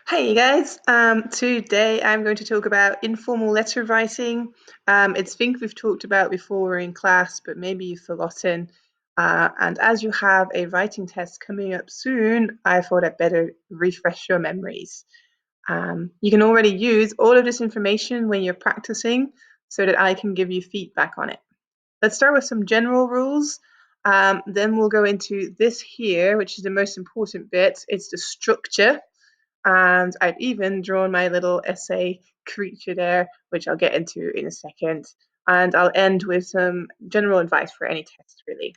Hey guys, today I'm going to talk about informal letter writing. It's things we've talked about before in class, but maybe you've forgotten. And as you have a writing test coming up soon, I thought I'd better refresh your memories. You can already use all of this information when you're practicing so that I can give you feedback on it. Let's start with some general rules. Then we'll go into this here, which is the most important bit. It's the structure. And I've even drawn my little essay creature there, which I'll get into in a second. And I'll end with some general advice for any test, really.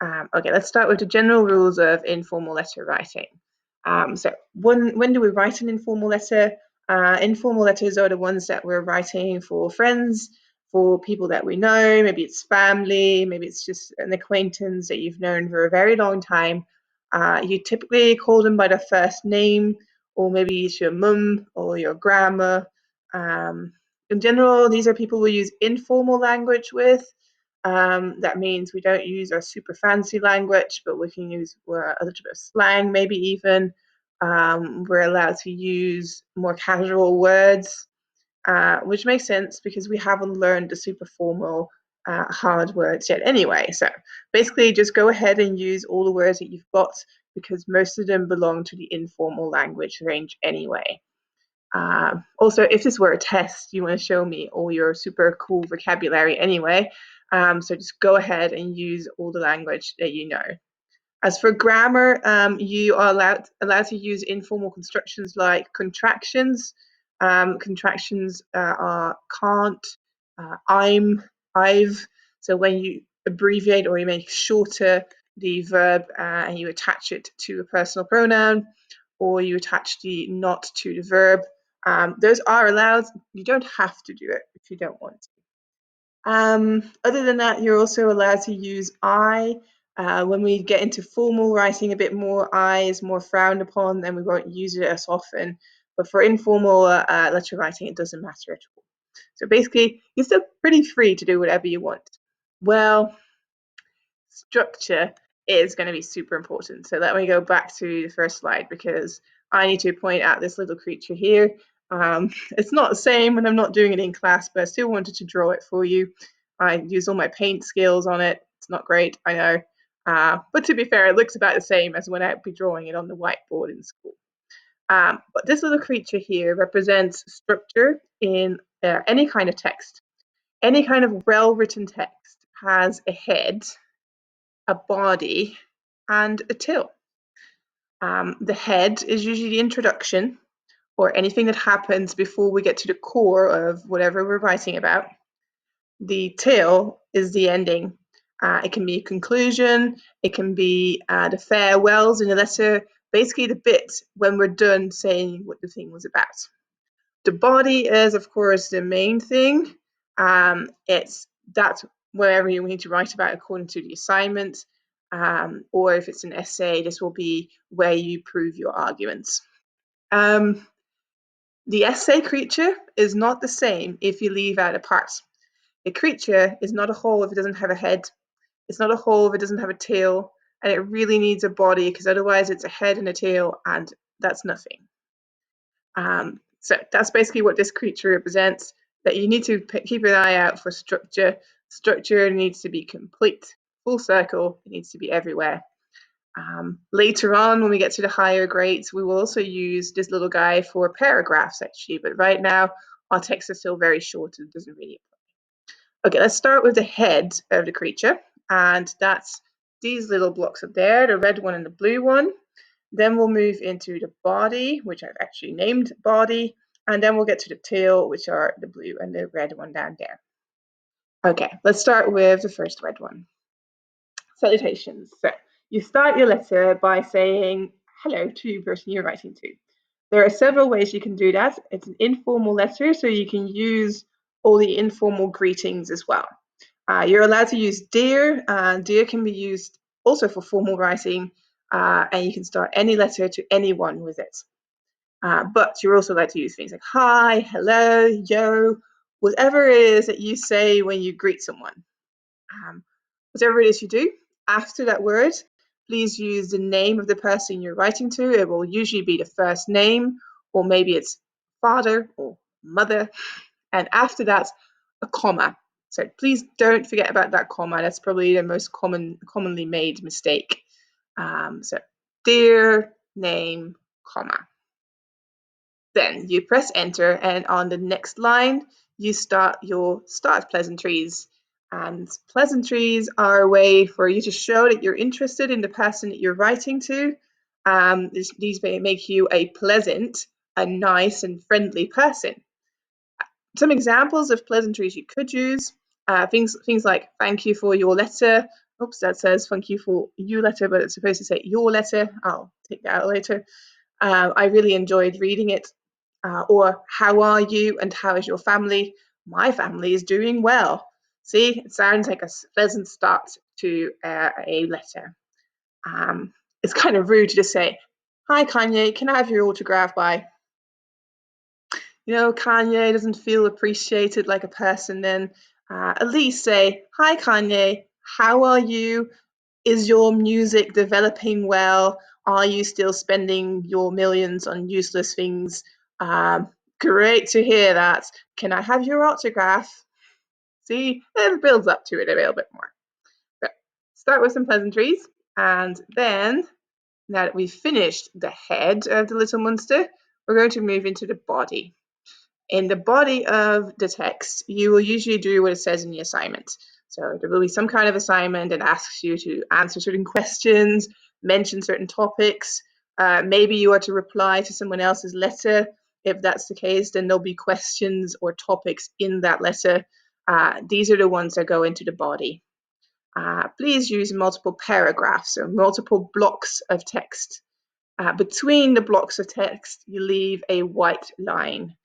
Okay, let's start with the general rules of informal letter writing. So when do we write an informal letter? Informal letters are the ones that we're writing for friends, for people that we know. Maybe it's family, maybe it's just an acquaintance that you've known for a very long time. You typically call them by their first name, or maybe it's your mum or your grandma. In general, these are people we use informal language with. That means we don't use our super fancy language, but we can use a little bit of slang, maybe even. We're allowed to use more casual words, which makes sense because we haven't learned the super formal hard words yet anyway. So basically just go ahead and use all the words that you've got because most of them belong to the informal language range anyway. Also, if this were a test, you want to show me all your super cool vocabulary anyway. So just go ahead and use all the language that you know. As for grammar, you are allowed to use informal constructions like contractions. Contractions are can't, I'm, I've. So when you abbreviate or you make shorter the verb and you attach it to a personal pronoun, or you attach the not to the verb, those are allowed. You don't have to do it if you don't want to. Other than that, you're also allowed to use I. When we get into formal writing a bit more, I is more frowned upon and we won't use it as often. But for informal letter writing, it doesn't matter at all. So basically, you're still pretty free to do whatever you want. Well, structure is going to be super important. So let me go back to the first slide because I need to point out this little creature here. It's not the same when I'm not doing it in class, but I still wanted to draw it for you. I used all my paint skills on it. It's not great, I know. But to be fair, it looks about the same as when I'd be drawing it on the whiteboard in school. But this little creature here represents structure in any kind of text. Any kind of well-written text has a head, a body, and a tail. The head is usually the introduction or anything that happens before we get to the core of whatever we're writing about. The tail is the ending. It can be a conclusion, it can be the farewells in the letter, basically the bit when we're done saying what the thing was about. The body is, of course, the main thing. That's wherever you need to write about according to the assignment. Or if it's an essay, this will be where you prove your arguments. The essay creature is not the same if you leave out a part. A creature is not a whole if it doesn't have a head. It's not a whole if it doesn't have a tail. And it really needs a body because otherwise it's a head and a tail and that's nothing. So that's basically what this creature represents, that you need to keep an eye out for structure. Structure needs to be complete, full circle, it needs to be everywhere. Later on, when we get to the higher grades, we will also use this little guy for paragraphs actually, but right now our text is still very short and doesn't really apply. Okay, let's start with the head of the creature, and that's these little blocks up there, the red one and the blue one. Then we'll move into the body, which I've actually named body, and then we'll get to the tail, which are the blue and the red one down there. Okay, let's start with the first red one. Salutations. So you start your letter by saying hello to the person you're writing to. There are several ways you can do that. It's an informal letter, so you can use all the informal greetings as well. You're allowed to use dear. Dear can be used also for formal writing, and you can start any letter to anyone with it. But you're also allowed to use things like hi, hello, yo, whatever it is that you say when you greet someone. Whatever it is you do, after that word, please use the name of the person you're writing to. It will usually be the first name or maybe it's father or mother. And after that, a comma. So please don't forget about that comma. That's probably the most commonly made mistake. So dear name, comma. Then you press enter, and on the next line, you start your start pleasantries. And pleasantries are a way for you to show that you're interested in the person that you're writing to. These may make you a pleasant, a nice and friendly person. Some examples of pleasantries you could use, things like thank you for your letter. Oops, that says thank you for you letter, but it's supposed to say your letter. I'll take that out later. I really enjoyed reading it. Or how are you and how is your family? My family is doing well. See, it sounds like a pleasant start to a letter. It's kind of rude to just say, hi Kanye, can I have your autograph by? Kanye doesn't feel appreciated like a person, then at least say, hi Kanye, how are you? Is your music developing well? Are you still spending your millions on useless things? Great to hear that. Can I have your autograph? See, it builds up to it a little bit more. So start with some pleasantries, and then now that we've finished the head of the little monster, we're going to move into the body. In the body of the text, you will usually do what it says in the assignment. So there will be some kind of assignment that asks you to answer certain questions, mention certain topics. Maybe you are to reply to someone else's letter. If that's the case, then there'll be questions or topics in that letter. These are the ones that go into the body. Please use multiple paragraphs, so multiple blocks of text. Between the blocks of text, you leave a white line.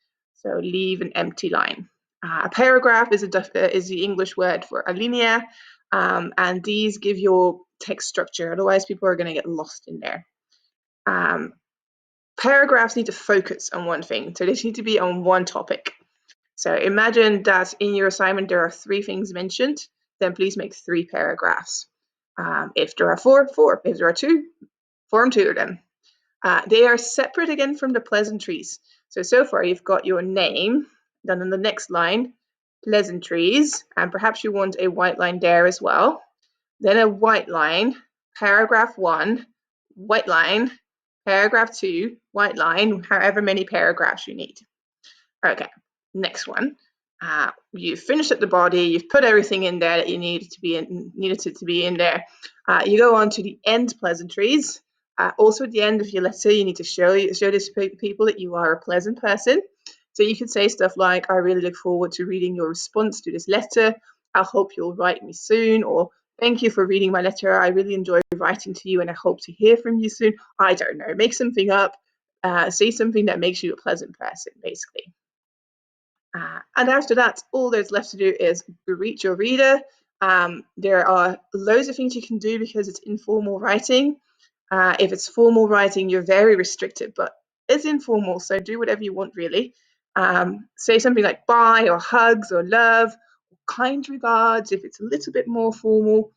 So leave an empty line. A paragraph is the English word for alinea, and these give your text structure. Otherwise, people are going to get lost in there. Paragraphs need to focus on one thing, so they need to be on one topic. So imagine that in your assignment there are 3 things mentioned, then please make 3 paragraphs. If there are 4, 4. If there are 2, form 2 of them. They are separate again from the pleasantries. So far you've got your name, then in the next line, pleasantries, and perhaps you want a white line there as well. Then a white line, paragraph 1, white line, paragraph 2, white line, however many paragraphs you need. Okay, next one. You've finished up the body, you've put everything in there that you needed to be in there. You go on to the end pleasantries. Also at the end of your letter, you need to show this people that you are a pleasant person. So you could say stuff like, I really look forward to reading your response to this letter. I hope you'll write me soon, or thank you for reading my letter. I really enjoy writing to you and I hope to hear from you soon. I don't know, make something up. Say something that makes you a pleasant person, basically. And after that, all there's left to do is greet your reader. There are loads of things you can do because it's informal writing. If it's formal writing, you're very restricted, but it's informal, so do whatever you want, really. Say something like bye, or hugs, or love, or kind regards if it's a little bit more formal.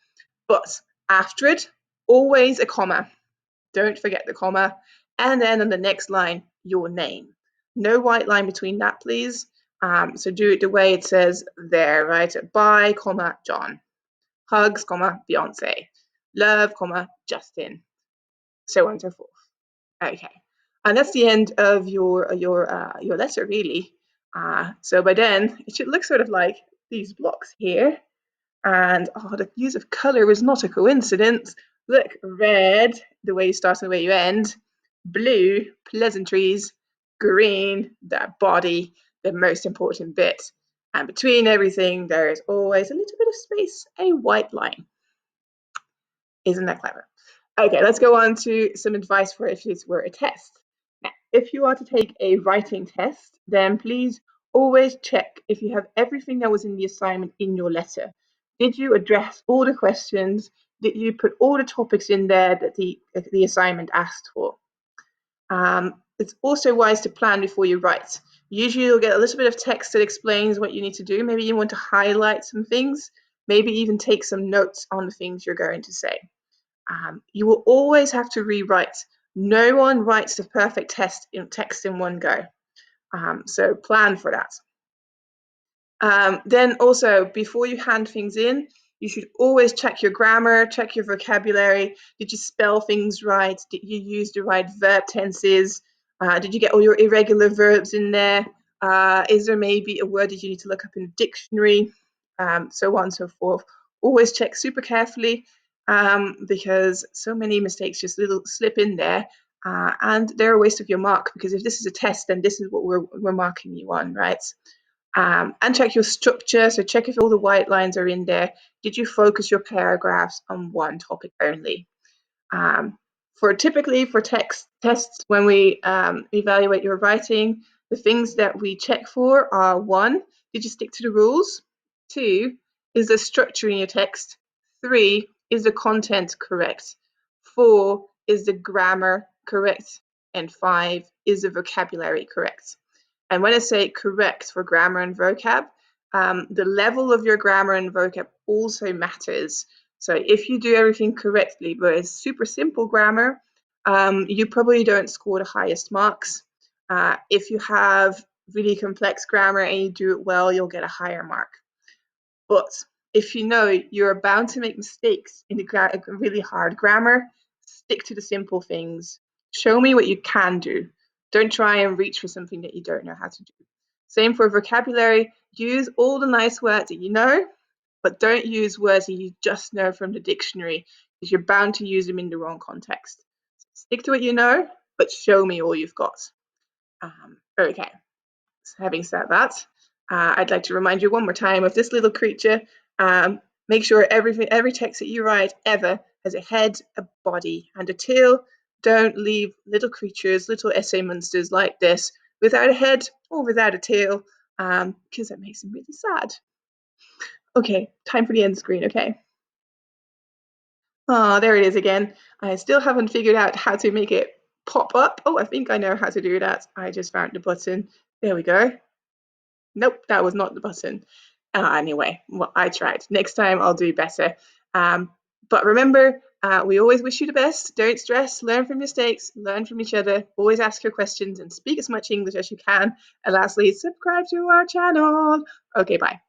But after it, always a comma. Don't forget the comma. And then on the next line, your name. No white line between that, please. So do it the way it says there, right? Bye, comma, John. Hugs, comma, Beyonce. Love, comma, Justin. So on and so forth. Okay. And that's the end of your letter, really. So by then, it should look sort of like these blocks here. And the use of color was not a coincidence. Look, red, the way you start and the way you end. Blue, pleasantries. Green, that body, the most important bit. And between everything, there is always a little bit of space, a white line. Isn't that clever? Okay, let's go on to some advice for if this were a test. Now, if you are to take a writing test, then please always check if you have everything that was in the assignment in your letter. Did you address all the questions? Did you put all the topics in there that the assignment asked for? It's also wise to plan before you write. Usually you'll get a little bit of text that explains what you need to do. Maybe you want to highlight some things, maybe even take some notes on the things you're going to say. You will always have to rewrite No one writes the perfect text in one go. So plan for that. Then also, before you hand things in, you should always check your grammar, check your vocabulary. Did you spell things right? Did you use the right verb tenses? Did you get all your irregular verbs in there? Is there maybe a word that you need to look up in the dictionary? So on and so forth. Always check super carefully because so many mistakes just little slip in there. And they're a waste of your mark, because if this is a test, then this is what we're marking you on, right? And check your structure. So check if all the white lines are in there. Did you focus your paragraphs on one topic only? Typically for text tests, when we evaluate your writing, the things that we check for are: one, did you stick to the rules? Two, is the structure in your text? Three, is the content correct? Four, is the grammar correct? And five, is the vocabulary correct? And when I say correct for grammar and vocab, the level of your grammar and vocab also matters. So if you do everything correctly, but it's super simple grammar, you probably don't score the highest marks. If you have really complex grammar and you do it well, you'll get a higher mark. But if you know you're bound to make mistakes in the really hard grammar, stick to the simple things. Show me what you can do. Don't try and reach for something that you don't know how to do. Same for vocabulary. Use all the nice words that you know, but don't use words that you just know from the dictionary, because you're bound to use them in the wrong context. So stick to what you know, but show me all you've got. Okay. Having said that, I'd like to remind you one more time of this little creature. Make sure every text that you write ever has a head, a body, and a tail. Don't leave little creatures, little essay monsters like this, without a head or without a tail, because that makes them really sad. Okay, time for the end screen, okay? Oh, there it is again. I still haven't figured out how to make it pop up. Oh, I think I know how to do that. I just found the button. There we go. Nope, that was not the button. Anyway, well, I tried. Next time I'll do better. But remember, we always wish you the best. Don't stress. Learn from mistakes. Learn from each other. Always ask your questions and speak as much English as you can. And lastly, subscribe to our channel. Okay, bye.